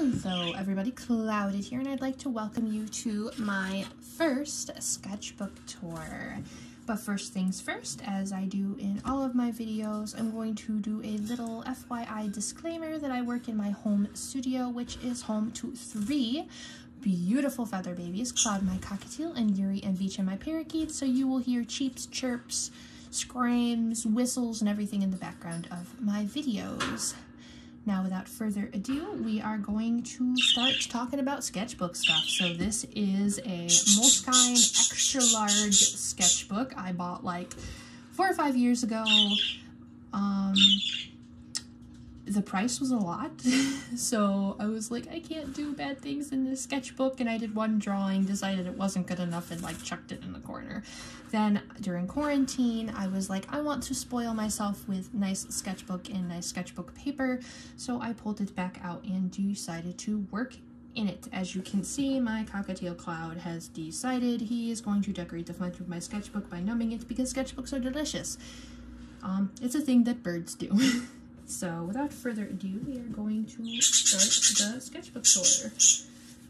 Hello everybody, Clouded here, and I'd like to welcome you to my first sketchbook tour. But first things first, as I do in all of my videos, I'm going to do a little FYI disclaimer that I work in my home studio, which is home to 3 beautiful feather babies, Cloud my cockatiel and Yuri and Beach and my parakeet, so you will hear cheeps, chirps, screams, whistles, and everything in the background of my videos. Now, without further ado, we are going to start talking about sketchbook stuff. So this is a Moleskine extra large sketchbook I bought like 4 or 5 years ago. The price was a lot, so I was like, I can't do bad things in this sketchbook, and I did one drawing, decided it wasn't good enough, and like chucked it in the corner. Then during quarantine, I was like, I want to spoil myself with nice sketchbook and nice sketchbook paper, so I pulled it back out and decided to work in it. As you can see, my cockatiel Cloud has decided he is going to decorate the front of my sketchbook by numbing it because sketchbooks are delicious. It's a thing that birds do. So without further ado, we are going to start the sketchbook tour.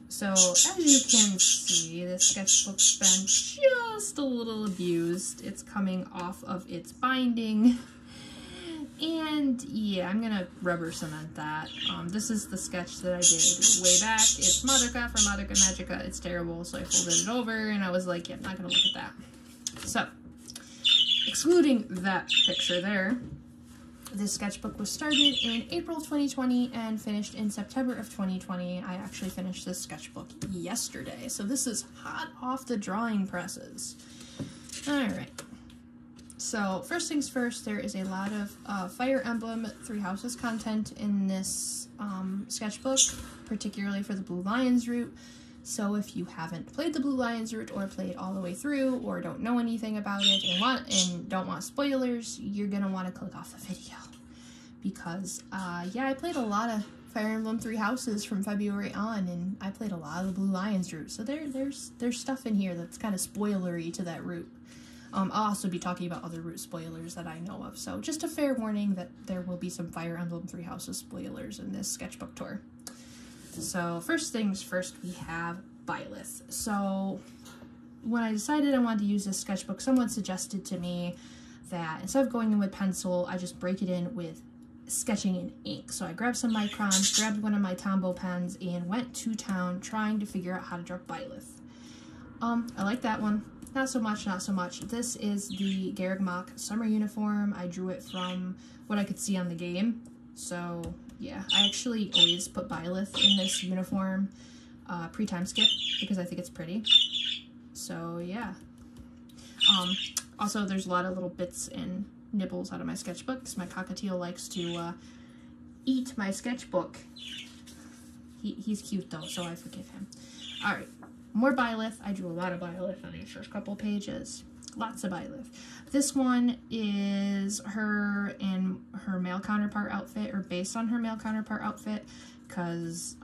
So as you can see, this sketchbook's been just a little abused. It's coming off of its binding. And yeah, I'm gonna rubber cement that. This is the sketch that I did way back. It's Madoka for Madoka Magica. It's terrible, so I folded it over and I was like, yeah, I'm not gonna look at that. So, excluding that picture there, this sketchbook was started in April 2020 and finished in September of 2020. I actually finished this sketchbook yesterday, so this is hot off the drawing presses. Alright, so first things first, there is a lot of Fire Emblem Three Houses content in this sketchbook, particularly for the Blue Lions route. So if you haven't played the Blue Lions route or played all the way through or don't know anything about it and don't want spoilers, you're going to want to click off the video. Because, yeah, I played a lot of Fire Emblem Three Houses from February on, and I played a lot of the Blue Lions route. So there's stuff in here that's kind of spoilery to that route. I'll also be talking about other route spoilers that I know of. So just a fair warning that there will be some Fire Emblem Three Houses spoilers in this sketchbook tour. So first things first, we have Byleth. So when I decided I wanted to use this sketchbook, someone suggested to me that instead of going in with pencil, I just break it in with sketching in ink. So I grabbed some microns, grabbed one of my Tombow pens, and went to town trying to figure out how to draw Byleth. I like that one. Not so much, not so much. This is the Garreg summer uniform. I drew it from what I could see on the game. So yeah, I actually always put Byleth in this uniform pre-time skip because I think it's pretty. So yeah. Also, there's a lot of little bits and nibbles out of my sketchbooks. My cockatiel likes to eat my sketchbook. He's cute though, so I forgive him. Alright, more Byleth. I drew a lot of Byleth on these first couple pages. Lots of Byleth. This one is her in her male counterpart outfit, or based on her male counterpart outfit, because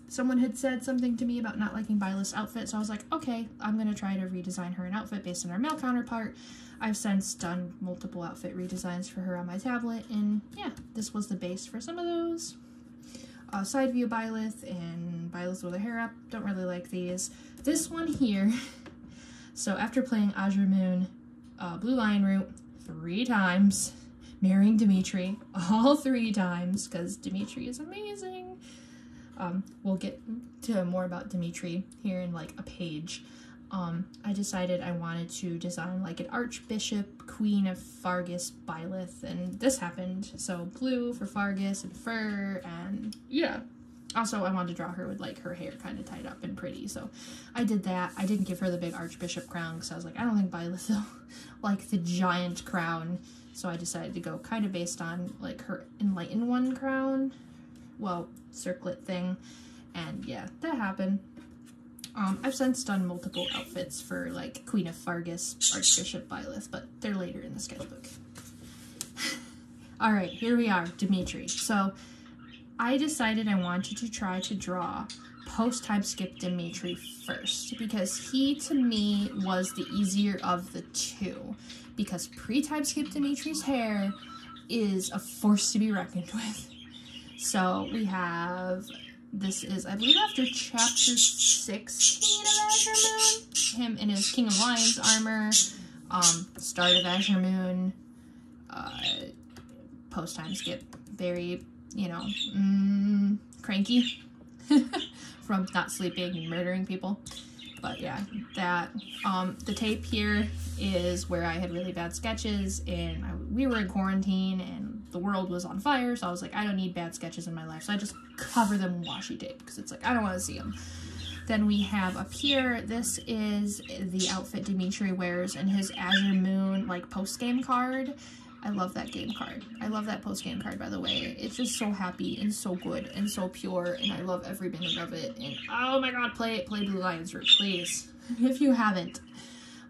someone had said something to me about not liking Byleth's outfit, so I was like, okay, I'm going to try to redesign her an outfit based on her male counterpart. I've since done multiple outfit redesigns for her on my tablet, and yeah, this was the base for some of those. Side view Byleth and Byleth with her hair up. Don't really like these. This one here. So after playing Azure Moon, Blue Lion route 3 times, marrying Dimitri all 3 times, because Dimitri is amazing. We'll get to more about Dimitri here in like a page. I decided I wanted to design like an Archbishop, Queen of Fargus Byleth, and this happened. So blue for Fargus and fur, and yeah. Also, I wanted to draw her with, like, her hair kind of tied up and pretty, so I did that. I didn't give her the big Archbishop crown, because I was like, I don't think Byleth will like the giant crown, so I decided to go kind of based on, like, her Enlightened One crown, well, circlet thing, and yeah, that happened. I've since done multiple outfits for, like, Queen of Fargus, Archbishop Byleth, but they're later in the sketchbook. Alright, here we are, Dimitri. So I decided I wanted to try to draw post-time skip Dimitri first, because he, to me, was the easier of the two, because pre-time skip Dimitri's hair is a force to be reckoned with. So we have This is, I believe, after chapter 16 of Azure Moon. Him in his King of Lions armor. Start of Azure Moon. Post-time skip. Very, you know, cranky from not sleeping and murdering people. But yeah, that, the tape here is where I had really bad sketches, and we were in quarantine, and the world was on fire, so I was like, I don't need bad sketches in my life, so I just cover them in washi tape, because it's like, I don't want to see them. Then we have up here, this is the outfit Dimitri wears in his Azure Moon, like, post-game card. I love that game card. I love that post-game card, by the way. It's just so happy and so good and so pure, and I love every minute of it. And oh my god, play Blue Lions Route, please, if you haven't.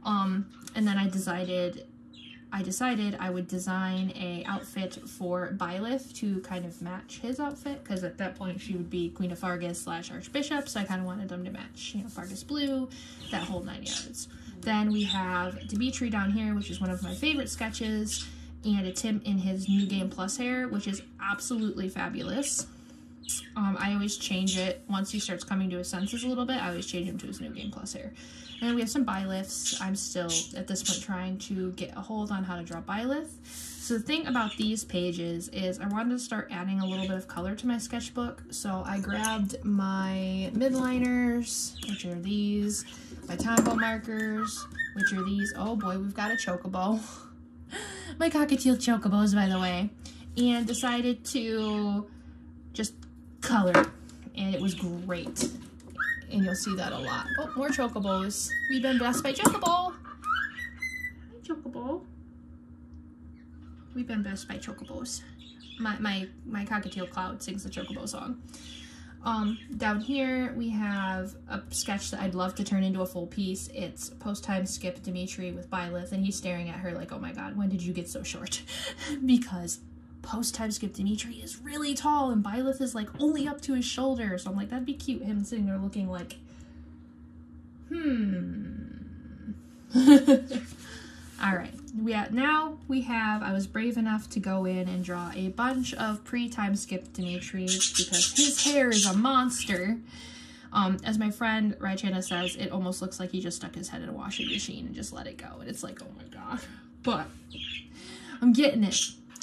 And then I decided I would design a outfit for Byleth to kind of match his outfit, because at that point she would be Queen of Fargus / Archbishop, so I kind of wanted them to match, you know, Fargus Blue, that whole 9 yards. Then we have Dimitri down here, which is one of my favorite sketches. And it's him in his New Game Plus hair, which is absolutely fabulous. I always change it once he starts coming to his senses a little bit. I always change him to his New Game Plus hair. And then we have some Byleths. I'm still, at this point, trying to get a hold on how to draw Byleth. So the thing about these pages is I wanted to start adding a little bit of color to my sketchbook. So I grabbed my midliners, which are these, my Tombow markers, which are these. Oh boy, we've got a chocobo. My cockatiel chocobos, by the way, and decided to just color, and it was great, and you'll see that a lot. Oh, more chocobos. We've been blessed by chocobo. Hi, chocobo. We've been blessed by chocobos. My cockatiel Cloud sings the chocobo song. Down here we have a sketch that I'd love to turn into a full piece. It's post-time skip Dimitri with Byleth, and he's staring at her like, oh my god, when did you get so short? Because post-time skip Dimitri is really tall, and Byleth is like only up to his shoulder, so I'm like, that'd be cute, him sitting there looking like, Alright, I was brave enough to go in and draw a bunch of pre-time skip Dimitri because his hair is a monster. As my friend Raichana says, it almost looks like he just stuck his head in a washing machine and just let it go. And it's like, oh my god. But I'm getting it.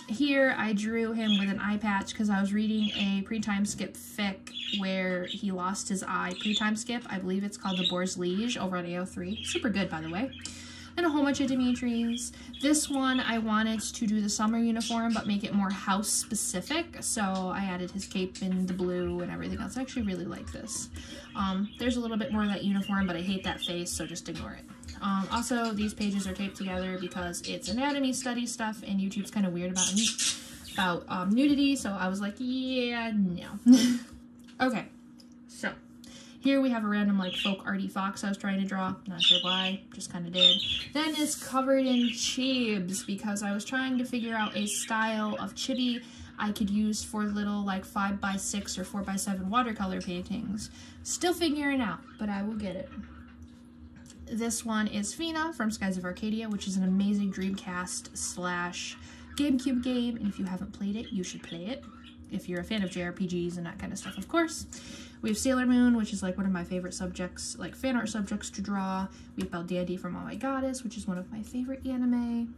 Here, I drew him with an eye patch because I was reading a pre-time skip fic where he lost his eye pre-time skip. I believe it's called The Boar's Liege over at AO3. Super good, by the way. And a whole bunch of Dimitris. This one, I wanted to do the summer uniform, but make it more house specific. So I added his cape in the blue and everything else. I actually really like this. There's a little bit more of that uniform, but I hate that face, so just ignore it. Also, these pages are taped together because it's anatomy study stuff, and YouTube's kind of weird about nudity, so I was like, yeah, no. Okay, so here we have a random, like, folk arty fox I was trying to draw. Not sure why, just kind of did. Then it's covered in chibs because I was trying to figure out a style of chibi I could use for little, like, 5x6 or 4x7 watercolor paintings. Still figuring out, but I will get it. This one is Fina from Skies of Arcadia, which is an amazing Dreamcast / GameCube game, and if you haven't played it, you should play it. If you're a fan of JRPGs and that kind of stuff, of course. We have Sailor Moon, which is like one of my favorite subjects, like fan art subjects to draw. We have Baldandy from Oh My Goddess, which is one of my favorite anime.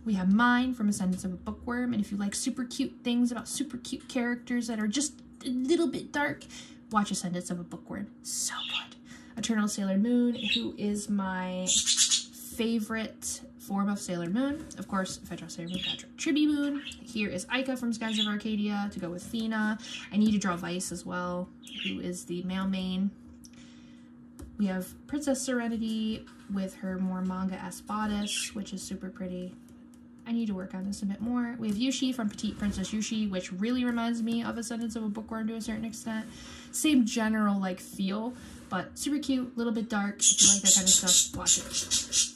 We have Mine from Ascendance of a Bookworm, and if you like super cute things about super cute characters that are just a little bit dark, watch Ascendance of a Bookworm. So good. Eternal Sailor Moon, who is my favorite form of Sailor Moon. Of course, if I draw Sailor Moon, I draw Chibi Moon. Here is Aika from Skies of Arcadia to go with Fina. I need to draw Vice as well, who is the male main. We have Princess Serenity with her more manga-esque bodice, which is super pretty. I need to work on this a bit more. We have Yushi from Petite Princess Yushi, which really reminds me of Ascendance of a Bookworm to a certain extent. Same general, like, feel, but super cute, a little bit dark. If you like that kind of stuff, watch it.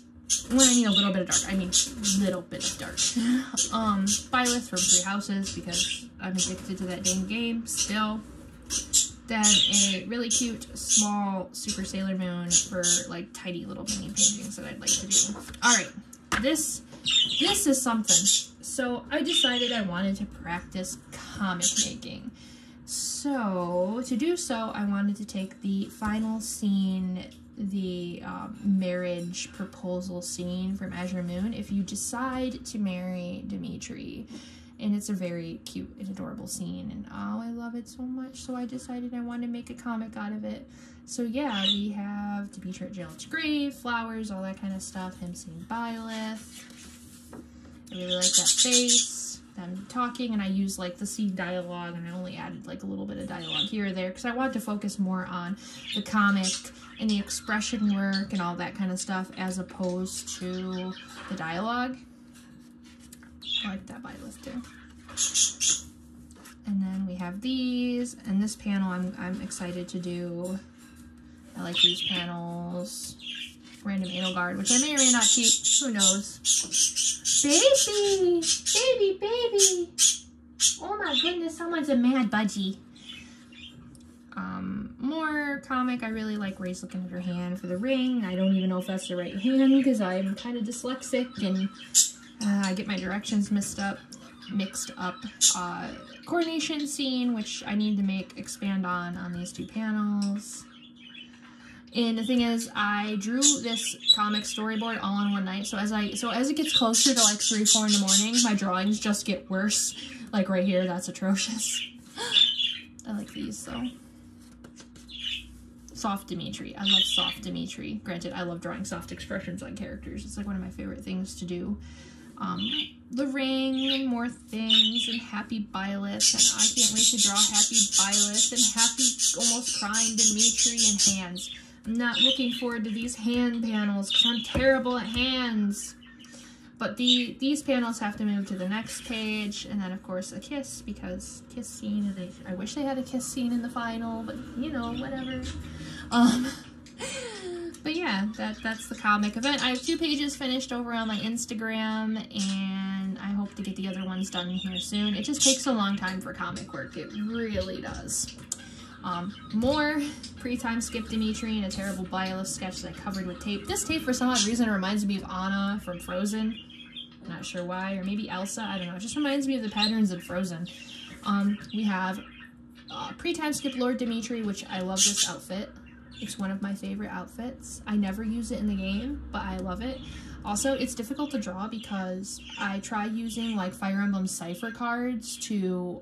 When I mean a little bit of dark, I mean little bit of dark. Byleth from Three Houses, because I'm addicted to that dang game still. Then a really cute, small Super Sailor Moon for, like, tiny little mini paintings that I'd like to do. Alright, this is something. So I decided I wanted to practice comic making. So, to do so, I wanted to take the final scene, the marriage proposal scene from Azure Moon, if you decide to marry Dimitri. And it's a very cute and adorable scene, and oh, I love it so much, so I decided I wanted to make a comic out of it. So yeah, we have Dimitri at Jared's grave, flowers, all that kind of stuff, him seeing Byleth. I really like that face, them talking, and I used like the scene dialogue, and I only added like a little bit of dialogue here or there, because I wanted to focus more on the comic and the expression work and all that kind of stuff, as opposed to the dialogue. I like that Byleth too. And then we have these, and this panel I'm excited to do. I like these panels. Random Edelgard, which I may or may not keep. Who knows? Baby! Baby, baby! Oh my goodness, someone's a mad budgie. More comic. I really like Ray's looking at her hand for the ring. I don't even know if that's the right hand, because I'm kind of dyslexic, and I get my directions mixed up. Coordination scene, which I need to expand on these two panels. And the thing is, I drew this comic storyboard all in one night, so as it gets closer to like 3, 4 in the morning, my drawings just get worse. Like right here, that's atrocious. I like these though. Soft Dimitri. I love soft Dimitri. Granted, I love drawing soft expressions on characters. It's like one of my favorite things to do. The ring and more things, and happy Byleth, and I can't wait to draw happy Byleth and happy almost crying Dimitri and hands. I'm not looking forward to these hand panels because I'm terrible at hands. But these panels have to move to the next page, and then of course a kiss, because kiss scene, I wish they had a kiss scene in the final, but you know, whatever. But yeah, that's the comic event. I have 2 pages finished over on my Instagram, and I hope to get the other ones done here soon. It just takes a long time for comic work. It really does. More pre-time skip Dimitri and a terrible Byleth sketch that I covered with tape. This tape, for some odd reason, reminds me of Anna from Frozen. I'm not sure why, or maybe Elsa, I don't know. It just reminds me of the patterns in Frozen. We have pre-time skip Lord Dimitri, which I love this outfit. It's one of my favorite outfits. I never use it in the game, but I love it. Also, it's difficult to draw because I try using like Fire Emblem Cipher cards to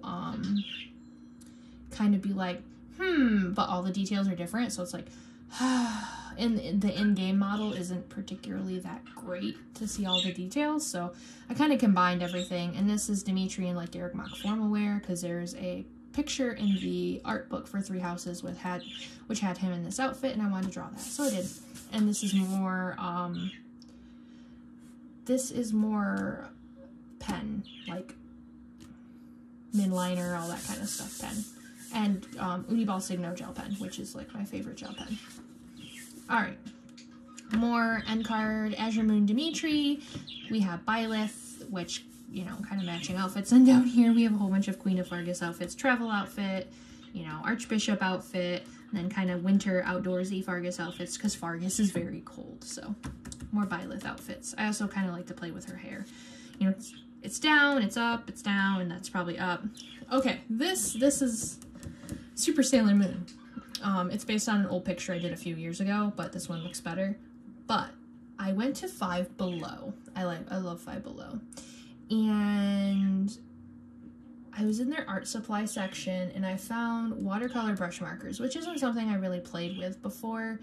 kind of be like, but all the details are different, so it's like, and the in-game model isn't particularly that great to see all the details, so I kind of combined everything. And this is Dimitri in like Derek Mock formal wear, because there's a picture in the art book for 3 Houses which had him in this outfit, and I wanted to draw that, so I did. And this is more pen, like midliner, all that kind of stuff pen, and Uniball Signo gel pen, which is like my favorite gel pen. Alright, more end card Azure Moon Dimitri. We have Byleth, which, you know, kind of matching outfits. And down here we have a whole bunch of Queen of Fargus outfits, travel outfit, you know, Archbishop outfit, and then kind of winter outdoorsy Fargus outfits, because Fargus is very cold. So more Byleth outfits. I also kind of like to play with her hair. You know, it's down, it's up, it's down, and that's probably up. Okay, this is Super Sailor Moon. It's based on an old picture I did a few years ago, but this one looks better. But I went to Five Below. I love Five Below. And I was in their art supply section, and I found watercolor brush markers, which isn't something I really played with before,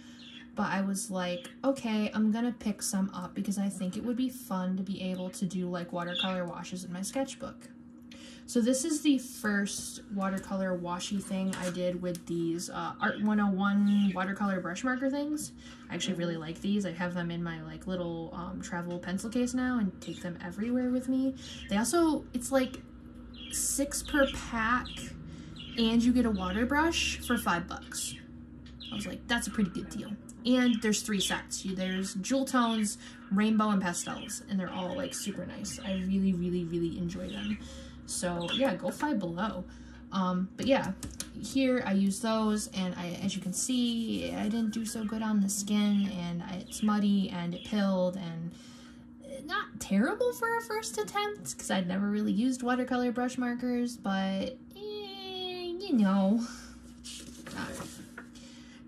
but I was like, okay, I'm gonna pick some up because I think it would be fun to be able to do like watercolor washes in my sketchbook. So this is the first watercolor washy thing I did with these Art 101 watercolor brush marker things. I actually really like these. I have them in my like little travel pencil case now and take them everywhere with me. They also, it's like 6 per pack, and you get a water brush for $5. I was like, that's a pretty good deal. And there's 3 sets. There's jewel tones, rainbow, and pastels, and they're all like super nice. I really, really, really enjoy them. So yeah, go Five Below. But yeah, here I use those, and as you can see, I didn't do so good on the skin, and it's muddy, and it pilled, and not terrible for a first attempt, because I'd never really used watercolor brush markers, but you you know. Alright.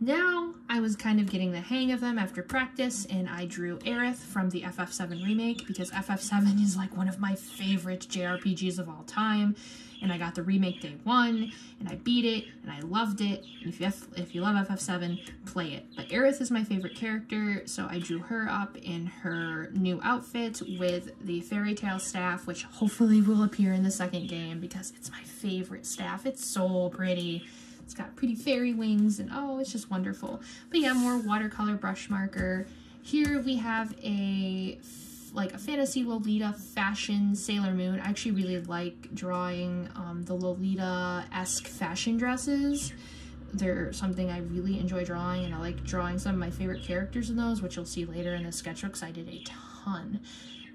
Now, I was kind of getting the hang of them after practice, and I drew Aerith from the FF7 remake, because FF7 is like one of my favorite JRPGs of all time, and I got the remake day one, and I beat it, and I loved it. If you love FF7, play it. But Aerith is my favorite character, so I drew her up in her new outfit with the fairy tale staff, which hopefully will appear in the second game, because it's my favorite staff. It's so pretty. It's got pretty fairy wings, and oh, it's just wonderful. But yeah, more watercolor brush marker. Here we have a fantasy Lolita fashion Sailor Moon. I actually really like drawing the Lolita-esque fashion dresses. They're something I really enjoy drawing, and I like drawing some of my favorite characters in those, which you'll see later in the sketchbooks. I did a ton.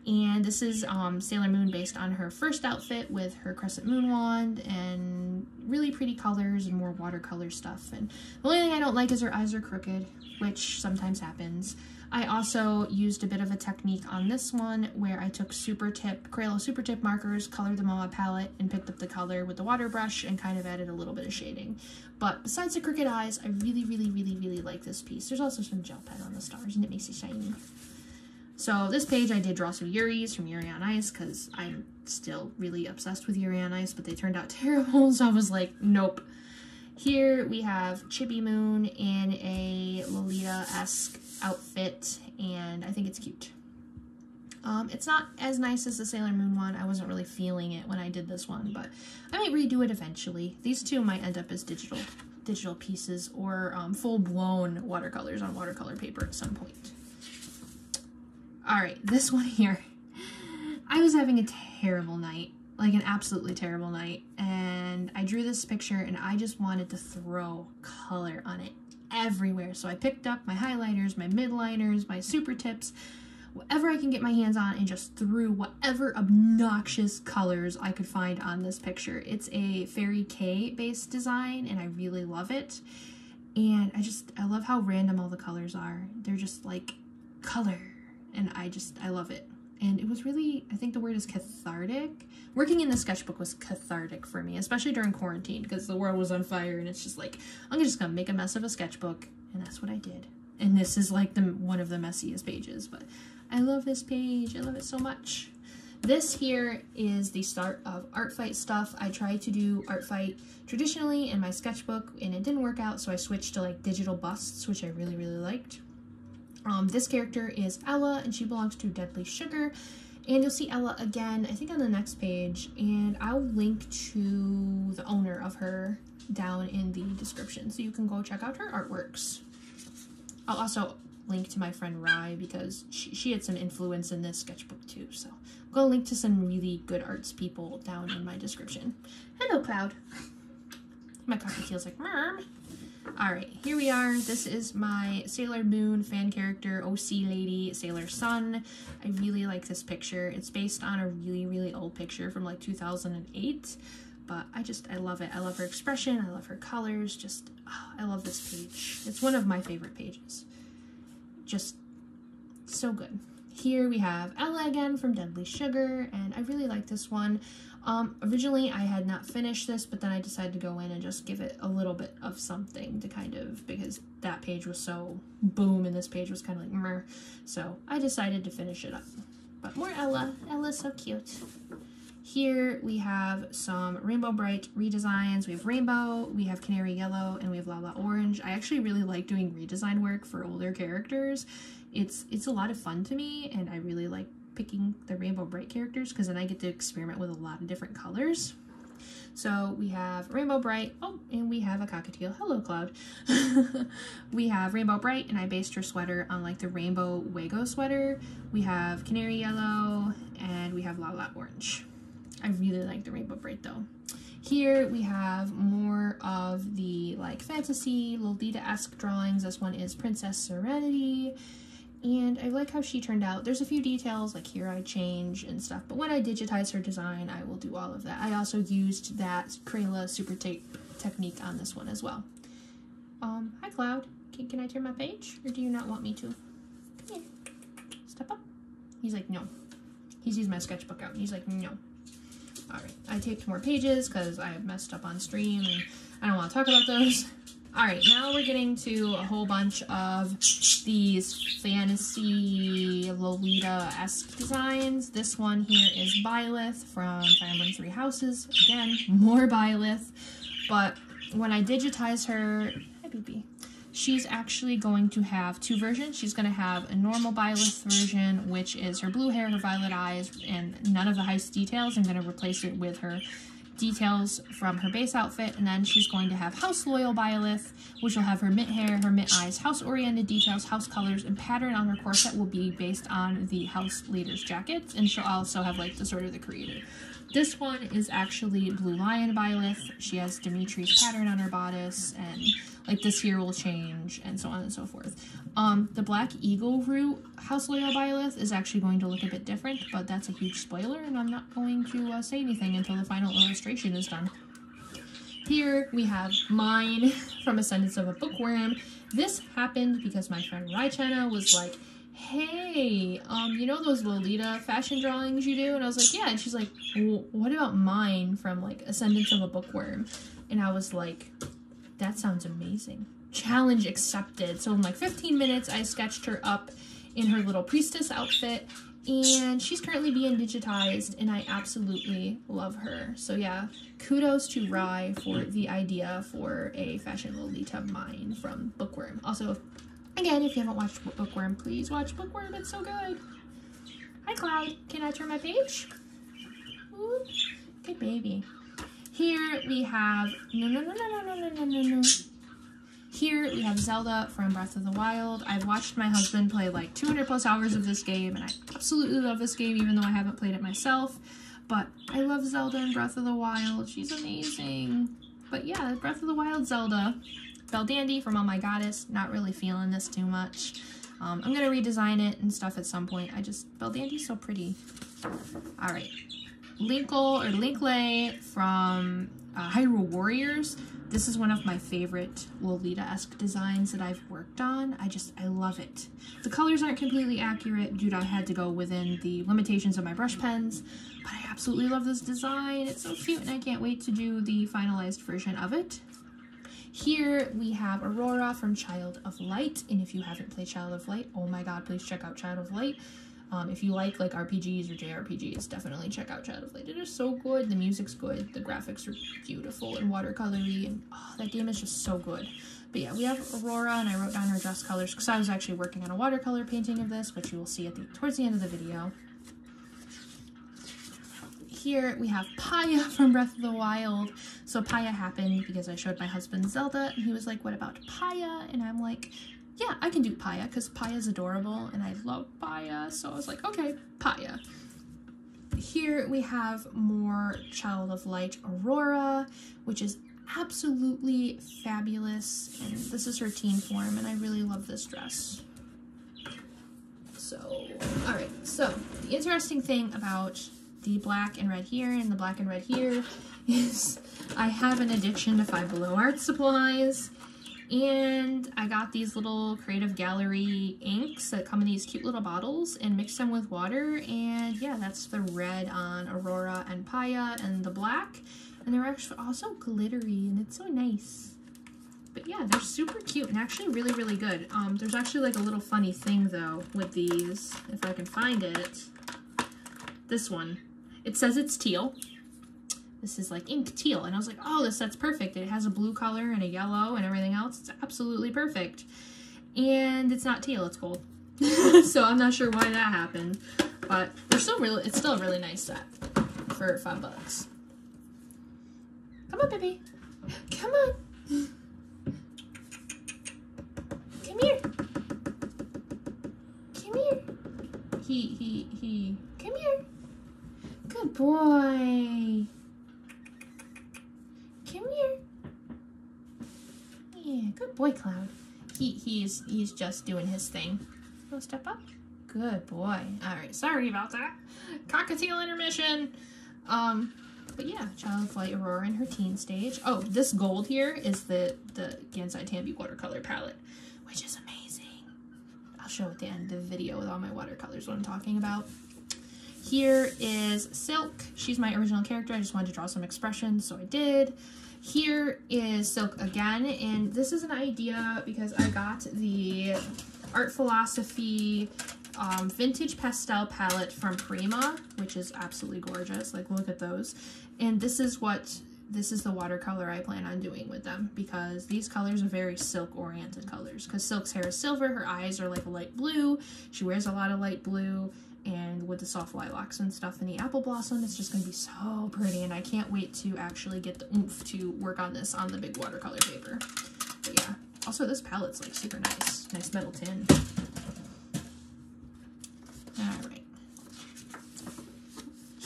And this is Sailor Moon based on her first outfit with her crescent moon wand and really pretty colors and more watercolor stuff. And the only thing I don't like is her eyes are crooked, which sometimes happens. I also used a bit of a technique on this one where I took Crayola Super Tip markers, colored them on my palette, and picked up the color with the water brush and kind of added a little bit of shading. But besides the crooked eyes, I really, really, really, really like this piece. There's also some gel pen on the stars, and it makes it shiny. So this page I did draw some Yuris from Yuri on Ice, because I'm still really obsessed with Yuri on Ice, but they turned out terrible, so I was like, nope. Here we have Chibi Moon in a Lolita-esque outfit, and I think it's cute. It's not as nice as the Sailor Moon one. I wasn't really feeling it when I did this one, but I might redo it eventually. These two might end up as digital pieces or full-blown watercolors on watercolor paper at some point. Alright, this one here. I was having a terrible night, like an absolutely terrible night, and I drew this picture and I just wanted to throw color on it everywhere. So I picked up my highlighters, my midliners, my super tips, whatever I can get my hands on, and just threw whatever obnoxious colors I could find on this picture. It's a Fairy K based design and I really love it. And I love how random all the colors are. They're just like color. And I love it. And it was really, I think the word is cathartic. Working in the sketchbook was cathartic for me, especially during quarantine, because the world was on fire, and it's just like, I'm just gonna make a mess of a sketchbook, and that's what I did. And this is like one of the messiest pages, but I love this page. I love it so much. This here is the start of art fight stuff. I tried to do art fight traditionally in my sketchbook, and it didn't work out, so I switched to like digital busts, which I really, really liked. This character is Ella, and she belongs to Deadly Sugar, and you'll see Ella again, I think on the next page, and I'll link to the owner of her down in the description, so you can go check out her artworks. I'll also link to my friend Rai, because she had some influence in this sketchbook too, so I'm going to link to some really good arts people down in my description. Hello, Cloud. My cockatiel's like, Mom. Alright, here we are. This is my Sailor Moon fan character, OC Lady, Sailor Sun. I really like this picture. It's based on a really, really old picture from like 2008, but I love it. I love her expression. I love her colors. Just, oh, I love this page. It's one of my favorite pages. Just so good. Here we have Ella again from Deadly Sugar, and I really like this one. Originally I had not finished this, but then I decided to go in and just give it a little bit of something to kind of, because that page was so boom and this page was kind of like meh, so I decided to finish it up. But more Ella. Ella's so cute. Here we have some Rainbow Bright redesigns. We have Rainbow, we have Canary Yellow, and we have Lala Orange. I actually really like doing redesign work for older characters. It's a lot of fun to me, and I really like picking the Rainbow Bright characters, because then I get to experiment with a lot of different colors. So we have Rainbow Bright, oh, and we have a cockatiel. Hello, Cloud. We have Rainbow Bright, and I based her sweater on like the Rainbow Wago sweater. We have Canary Yellow, and we have Lala Orange. I really like the Rainbow Bright though. Here we have more of the like fantasy Lolita-esque drawings. This one is Princess Serenity. And I like how she turned out. There's a few details, like here I change and stuff, but when I digitize her design, I will do all of that. I also used that Crayola Super Tape technique on this one as well. Hi Cloud. Can I turn my page, or do you not want me to? Come here. Step up. He's like, no. He sees my sketchbook out, and he's like, no. Alright, I taped more pages because I messed up on stream and I don't want to talk about those. Alright, now we're getting to a whole bunch of these fantasy Lolita-esque designs. This one here is Byleth from Fire Emblem Three Houses. Again, more Byleth. But when I digitize her, hi BB, she's actually going to have two versions. She's going to have a normal Byleth version, which is her blue hair, her violet eyes, and none of the heist details. I'm going to replace it with her details from her base outfit, and then she's going to have House Loyal Byleth, which will have her mint hair, her mint eyes, house-oriented details, house colors, and pattern on her corset will be based on the house leader's jackets, and she'll also have like the sort of the creator. This one is actually Blue Lion Byleth. She has Dimitri's pattern on her bodice, and like this here will change, and so on and so forth. The Black Eagle Root House Loyal Byleth is actually going to look a bit different, but that's a huge spoiler, and I'm not going to say anything until the final illustration is done. Here we have mine from Ascendance of a Bookworm. This happened because my friend Raichana was like, hey, you know those Lolita fashion drawings you do? And I was like, yeah. And she's like, well, what about mine from like Ascendance of a Bookworm? And I was like, that sounds amazing. Challenge accepted. So in like 15 minutes, I sketched her up in her little priestess outfit, and she's currently being digitized, and I absolutely love her. So yeah, kudos to Rai for the idea for a fashion Lolita mine from Bookworm. Also, again, if you haven't watched Bookworm, please watch Bookworm. It's so good. Hi, Cloud. Can I turn my page? Ooh, good baby. Here we have... No. Here we have Zelda from Breath of the Wild. I've watched my husband play like 200 plus hours of this game, and I absolutely love this game, even though I haven't played it myself. But I love Zelda in Breath of the Wild. She's amazing. But yeah, Breath of the Wild Zelda. Beldandy from Oh My Goddess. Not really feeling this too much. I'm going to redesign it and stuff at some point. Beldandy's so pretty. Alright. Linkley from Hyrule Warriors. This is one of my favorite Lolita-esque designs that I've worked on. I love it. The colors aren't completely accurate due to I had to go within the limitations of my brush pens, but I absolutely love this design. It's so cute, and I can't wait to do the finalized version of it. Here we have Aurora from Child of Light, and if you haven't played Child of Light, oh my god, please check out Child of Light. If you like RPGs or JRPGs, definitely check out Child of Light. It is so good. The music's good. The graphics are beautiful and watercolory, and oh, that game is just so good. But yeah, we have Aurora, and I wrote down her dress colors because I was actually working on a watercolor painting of this, which you will see towards the end of the video. Here we have Paya from Breath of the Wild. So Paya happened because I showed my husband Zelda, and he was like, what about Paya? And I'm like, yeah, I can do Paya because Paya's adorable and I love Paya. So I was like, okay, Paya. Here we have more Child of Light Aurora, which is absolutely fabulous. And this is her teen form, and I really love this dress. So, alright, so the interesting thing about the black and red here and the black and red here is I have an addiction to Five Below art supplies. And I got these little Creative Gallery inks that come in these cute little bottles and mixed them with water. And yeah, that's the red on Aurora and Paya and the black. And they're actually also glittery, and it's so nice. But yeah, they're super cute and actually really, really good. There's actually like a little funny thing though with these, if I can find it. This one. It says it's teal. This is like ink teal, and I was like, oh, that's perfect. It has a blue color and a yellow and everything else. It's absolutely perfect. And it's not teal, it's gold. So I'm not sure why that happened, but it's still a really nice set for $5. Come on, baby. Come on. Come here. Come here. He. Come here. Good boy. Come here. Yeah, good boy, Cloud. He's just doing his thing. Go step up. Good boy. Alright, sorry about that. Cockatiel intermission. But yeah, Child of Light Aurora in her teen stage. Oh, this gold here is the Gansai Tambi watercolor palette, which is amazing. I'll show at the end of the video with all my watercolors what I'm talking about. Here is Silk. She's my original character. I just wanted to draw some expressions, so I did. Here is Silk again, and this is an idea because I got the Art Philosophy vintage pastel palette from Prima, which is absolutely gorgeous. Like, look at those. And this is the watercolor I plan on doing with them, because these colors are very Silk oriented colors, because Silk's hair is silver, her eyes are like a light blue, she wears a lot of light blue, and with the soft lilacs and stuff in the apple blossom, it's just going to be so pretty, and I can't wait to actually get the oomph to work on this on the big watercolor paper. But yeah, also this palette's like super nice. Nice metal tin. Alright.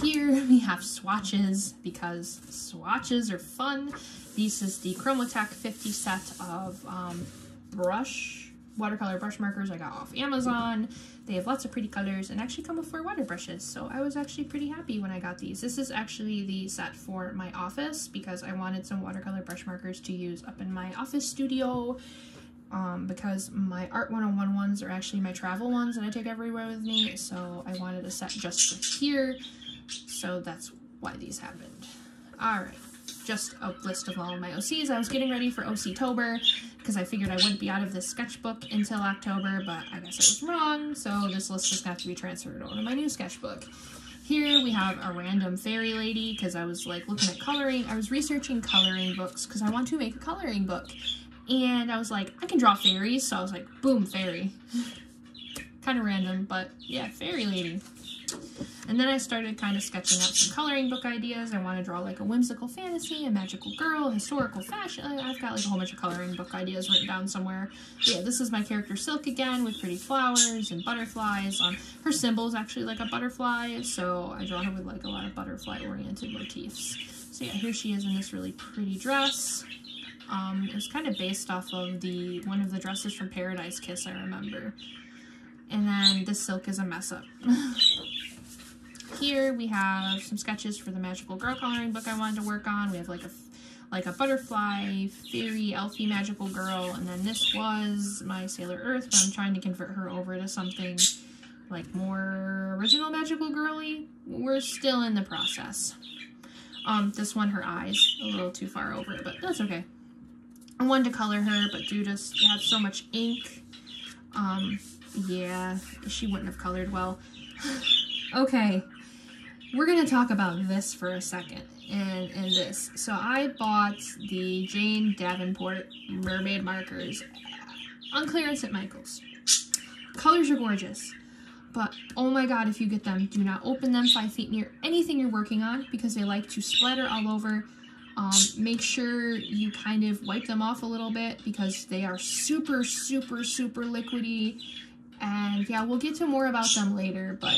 Here we have swatches, because swatches are fun. This is the Chromotech 50 set of watercolor brush markers I got off Amazon. They have lots of pretty colors and actually come with 4 water brushes, so I was actually pretty happy when I got these. This is actually the set for my office because I wanted some watercolor brush markers to use up in my office studio, because my Art 101 ones are actually my travel ones that I take everywhere with me, so I wanted a set just for here, so that's why these happened. Alright. Just a list of all of my OCs. I was getting ready for OC-tober because I figured I wouldn't be out of this sketchbook until October, but I guess I was wrong, so this list is going to have to be transferred over to my new sketchbook. Here we have a random fairy lady because I was like looking at coloring. I was researching coloring books because I want to make a coloring book. And I was like, I can draw fairies, so I was like, boom, fairy. Kind of random, but yeah, fairy lady. And then I started kind of sketching out some coloring book ideas. I want to draw like a whimsical fantasy, a magical girl, historical fashion. I've got like a whole bunch of coloring book ideas written down somewhere. But yeah, this is my character Silk again with pretty flowers and butterflies. Her symbol is actually like a butterfly, so I draw her with like a lot of butterfly oriented motifs. So yeah, here she is in this really pretty dress. It was kind of based off of one of the dresses from Paradise Kiss, I remember. And then this Silk is a mess up. Here we have some sketches for the magical girl coloring book I wanted to work on. We have like a butterfly, fairy, elfy magical girl, and then this was my Sailor Earth, but I'm trying to convert her over to something like more original magical girly. We're still in the process. This one, her eyes, a little too far over it, but that's okay. I wanted to color her, but due to have so much ink, yeah, she wouldn't have colored well. Okay, we're going to talk about this for a second, and this. So I bought the Jane Davenport mermaid markers on clearance at Michael's. Colors are gorgeous, but oh my god, if you get them, do not open them 5 feet near anything you're working on because they like to splatter all over. Make sure you kind of wipe them off a little bit because they are super, super, super liquidy. And yeah, we'll get to more about them later, but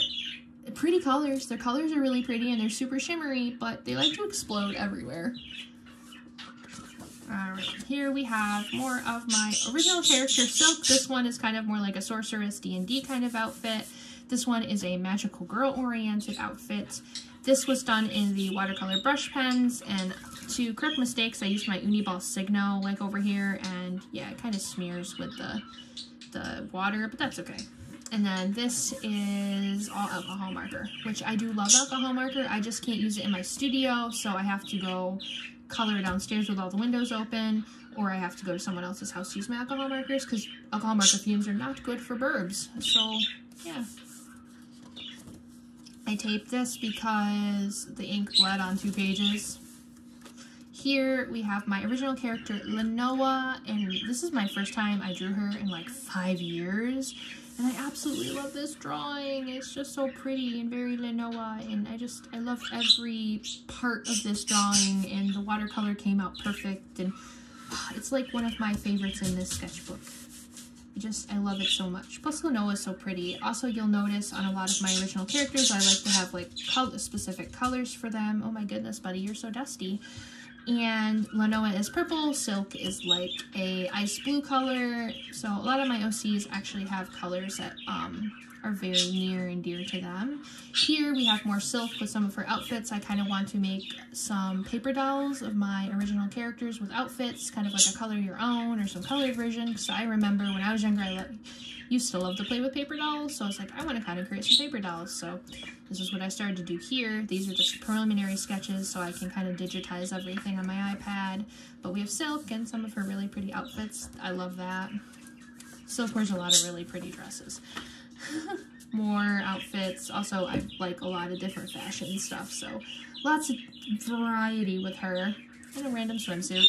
pretty colors. Their colors are really pretty and they're super shimmery, but they like to explode everywhere. Alright, here we have more of my original character, Silk. This one is kind of more like a sorceress D&D kind of outfit. This one is a magical girl-oriented outfit. This was done in the watercolor brush pens, and to correct mistakes, I used my Uniball Signo, like over here, and yeah, it kind of smears with the water, but that's okay. And then this is all alcohol marker, which I do love alcohol marker. I just can't use it in my studio, so I have to go color downstairs with all the windows open, or I have to go to someone else's house to use my alcohol markers, because alcohol marker fumes are not good for burbs. So, yeah. I taped this because the ink bled on 2 pages. Here we have my original character, Lenoa, and this is my first time I drew her in like 5 years. And I absolutely love this drawing. It's just so pretty and very Lenoa, and I love every part of this drawing, and the watercolor came out perfect, and it's like one of my favorites in this sketchbook. I love it so much. Plus Lenoa is so pretty. Also, you'll notice on a lot of my original characters, I like to have like specific colors for them. Oh my goodness, buddy, you're so dusty. And Lenoa is purple, Silk is like a ice blue color, so a lot of my OCs actually have colors that are very near and dear to them. Here we have more Silk with some of her outfits. I kind of want to make some paper dolls of my original characters with outfits, kind of like a color your own or some colored version, because I remember when I was younger, used to love to play with paper dolls, so I was like, I want to kind of create some paper dolls. So this is what I started to do here. These are just preliminary sketches, so I can kind of digitize everything on my iPad. But we have Silk and some of her really pretty outfits. I love that. Silk wears a lot of really pretty dresses. More outfits. Also, I like a lot of different fashion stuff, so lots of variety with her. And a random swimsuit.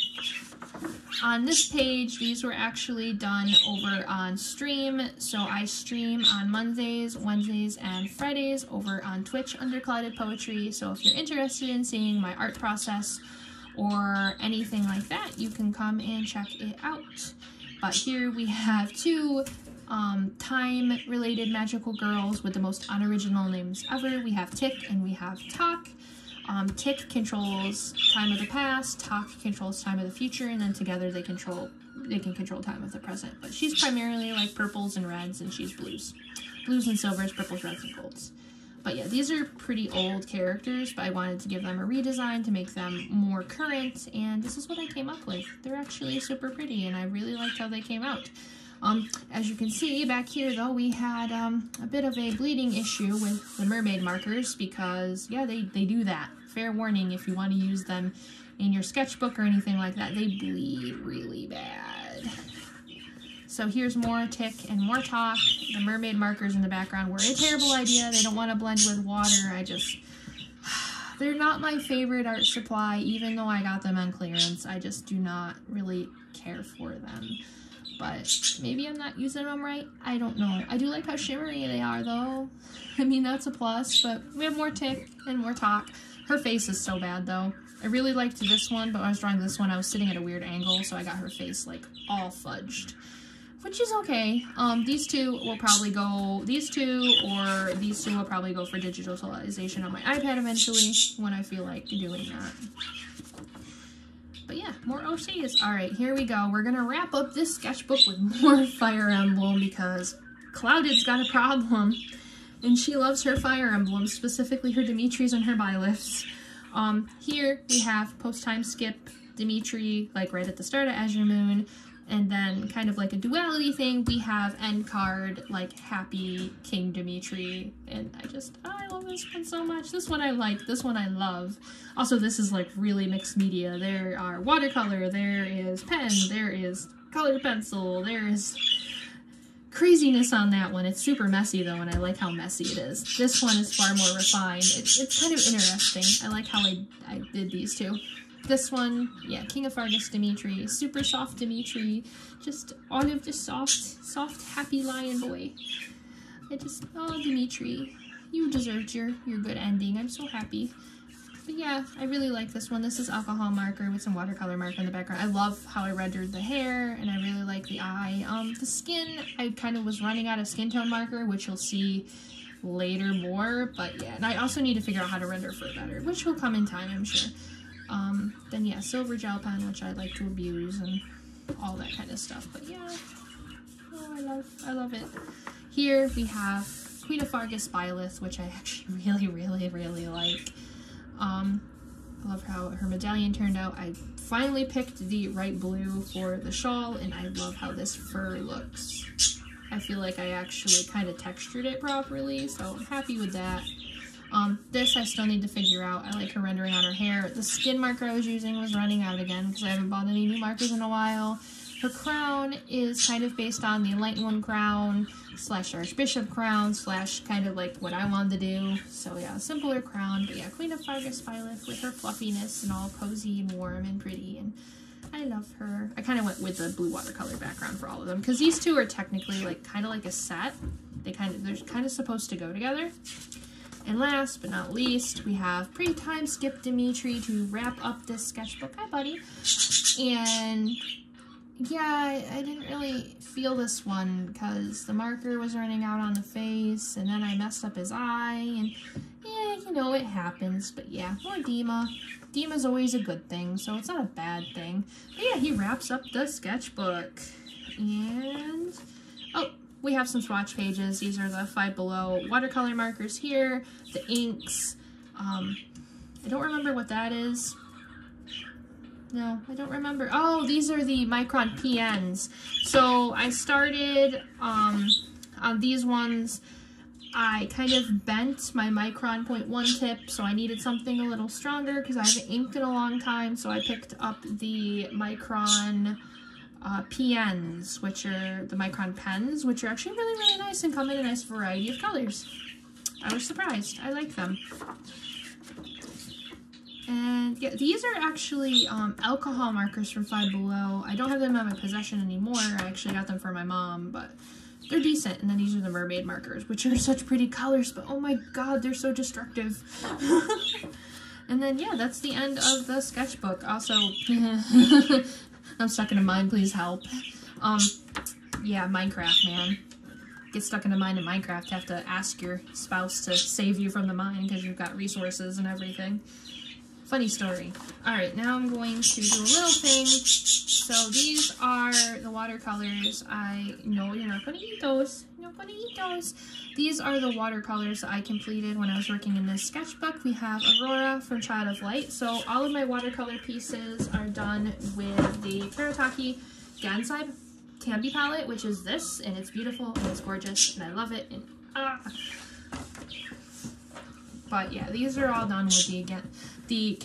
On this page, these were actually done over on stream. So I stream on Mondays, Wednesdays, and Fridays over on Twitch under Clouded Poetry. So if you're interested in seeing my art process or anything like that, you can come and check it out. But here we have two time-related magical girls with the most unoriginal names ever. We have Tick and we have Talk. Tick controls time of the past, Talk controls time of the future, and then together they can control time of the present. But she's primarily like purples and reds, and she's blues. Blues and silvers, purples, reds, and golds. But yeah, these are pretty old characters, but I wanted to give them a redesign to make them more current, and this is what I came up with. They're actually super pretty, and I really liked how they came out. As you can see back here though, we had a bit of a bleeding issue with the mermaid markers because, yeah, they do that. Fair warning, if you want to use them in your sketchbook or anything like that, they bleed really bad. So here's more Tick and more Talk. The mermaid markers in the background were a terrible idea. They don't want to blend with water. They're not my favorite art supply, even though I got them on clearance. I just do not really care for them. But maybe I'm not using them right. I don't know. I do like how shimmery they are, though. I mean, that's a plus, but we have more Tick and more Talk. Her face is so bad, though. I really liked this one, but when I was drawing this one, I was sitting at a weird angle, so I got her face, like, all fudged. Which is okay. These two will probably go, these two will probably go for digitalization on my iPad eventually, when I feel like doing that. But yeah, more OCs. Alright, here we go. We're gonna wrap up this sketchbook with more Fire Emblem because Clouded's got a problem. And she loves her Fire Emblems, specifically her Dimitris and her Bylifs. Here we have post-time skip Dimitri, like right at the start of Azure Moon. And then kind of like a duality thing, we have end card, like Happy King Dimitri. And I love this one so much. This one I like, this one I love. Also, this is like really mixed media. There are watercolor, there is pen, there is colored pencil, there is craziness on that one. It's super messy though, and I like how messy it is. This one is far more refined. It's kind of interesting. I like how I did these two. This one, yeah, King of Fargus Dimitri, super soft Dimitri, just all of the soft, happy lion boy. Oh, Dimitri, you deserved your good ending. I'm so happy. But yeah, I really like this one. This is alcohol marker with some watercolor marker in the background. I love how I rendered the hair, and I really like the eye. The skin, I kind of was running out of skin tone marker, which you'll see later more, but yeah, and I also need to figure out how to render fur better, which will come in time, I'm sure. Then yeah, silver gel pen, which I like to abuse, and all that kind of stuff, but yeah, oh, I love it. Here we have Queen of Fargus Byleth, which I actually really like. I love how her medallion turned out. I finally picked the right blue for the shawl, and I love how this fur looks. I feel like I actually kind of textured it properly, so I'm happy with that. This I still need to figure out. I like her rendering on her hair. The skin marker I was using was running out again because I haven't bought any new markers in a while. Her crown is kind of based on the Enlightened One crown / Archbishop crown / kind of like what I wanted to do. So yeah, simpler crown, but yeah, Queen of Fargus Byleth with her fluffiness and all cozy and warm and pretty, and I love her. I kind of went with the blue watercolor background for all of them because these two are technically like kind of like a set. They're kind of supposed to go together. And last but not least, we have pre-time skip Dimitri to wrap up this sketchbook. Hi, buddy. And yeah, I didn't really feel this one because the marker was running out on the face, and then I messed up his eye, and yeah, you know, it happens. But yeah, more Dima. Dima's always a good thing, so it's not a bad thing. But yeah, he wraps up the sketchbook. And oh, we have some swatch pages. These are the Five Below watercolor markers here, the inks. I don't remember what that is. No, I don't remember. Oh, these are the Micron PNs. So I started On these ones, I kind of bent my Micron 0.1 tip, so I needed something a little stronger because I haven't inked in a long time, so I picked up the Micron PNs, which are the Micron pens, which are actually really, really nice and come in a nice variety of colors. I was surprised. I like them. And yeah, these are actually alcohol markers from Five Below. I don't have them in my possession anymore. I actually got them for my mom, but they're decent. And then these are the mermaid markers, which are such pretty colors, but oh my god, they're so destructive. And then yeah, that's the end of the sketchbook. Also, I'm stuck in a mine, please help. Yeah, Minecraft, man. Get stuck in a mine in Minecraft, have to ask your spouse to save you from the mine because you've got resources and everything. Funny story. Alright, now I'm going to do a little thing. So these are the watercolors. I know you're not going to eat those. You're not going to eat those. These are the watercolors that I completed when I was working in this sketchbook. We have Aurora from Child of Light. So all of my watercolor pieces are done with the Karatake Gansai Tambi palette, which is this, and it's beautiful and it's gorgeous and I love it. And But yeah, these are all done with the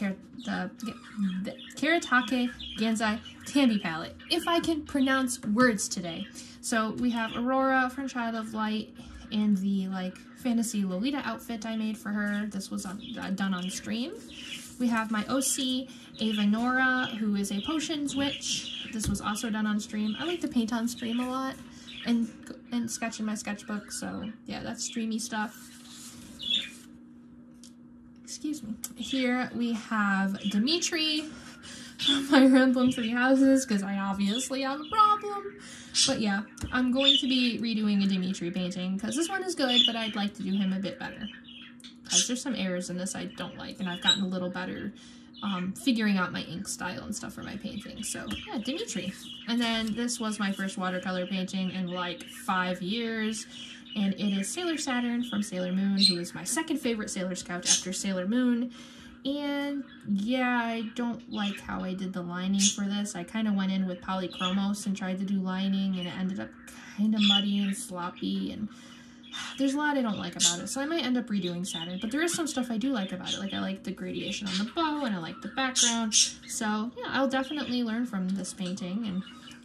Karatake Gansai Tambi palette, if I can pronounce words today. So we have Aurora from Child of Light and the like fantasy Lolita outfit I made for her. This was done on stream. We have my OC, Ava Nora, who is a potions witch. This was also done on stream. I like to paint on stream a lot and sketch in my sketchbook, so yeah, that's streamy stuff. Excuse me. Here we have Dimitri from my Random Three Houses, because I obviously have a problem. But yeah, I'm going to be redoing a Dimitri painting, because this one is good, but I'd like to do him a bit better. Because there's some errors in this I don't like, and I've gotten a little better figuring out my ink style and stuff for my painting. So yeah, Dimitri. And then this was my first watercolor painting in like 5 years. And it is Sailor Saturn from Sailor Moon, who is my second favorite Sailor Scout after Sailor Moon. And yeah, I don't like how I did the lining for this. I kind of went in with polychromos and tried to do lining, and it ended up kind of muddy and sloppy, and there's a lot I don't like about it. So I might end up redoing Saturn, but there is some stuff I do like about it. Like I like the gradation on the bow, and I like the background. So yeah, I'll definitely learn from this painting and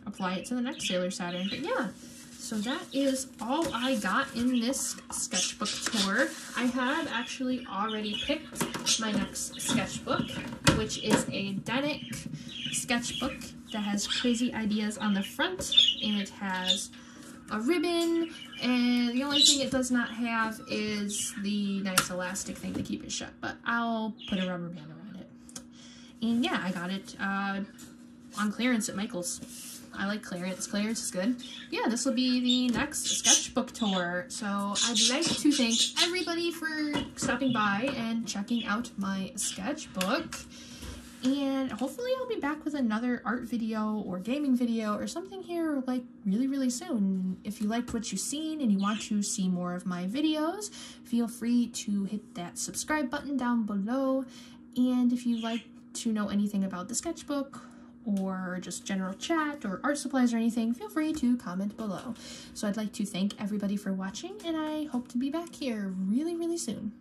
apply it to the next Sailor Saturn. But yeah. So that is all I got in this sketchbook tour. I have actually already picked my next sketchbook, which is a Denick sketchbook that has crazy ideas on the front, and it has a ribbon, and the only thing it does not have is the nice elastic thing to keep it shut, but I'll put a rubber band around it. And yeah, I got it on clearance at Michael's. I like clearance. Clearance is good. Yeah, this will be the next sketchbook tour. So I'd like to thank everybody for stopping by and checking out my sketchbook. And hopefully I'll be back with another art video or gaming video or something here like really, really soon. If you liked what you've seen and you want to see more of my videos, feel free to hit that subscribe button down below. And if you'd like to know anything about the sketchbook, or just general chat or art supplies or anything, feel free to comment below. So I'd like to thank everybody for watching, and I hope to be back here really, really soon.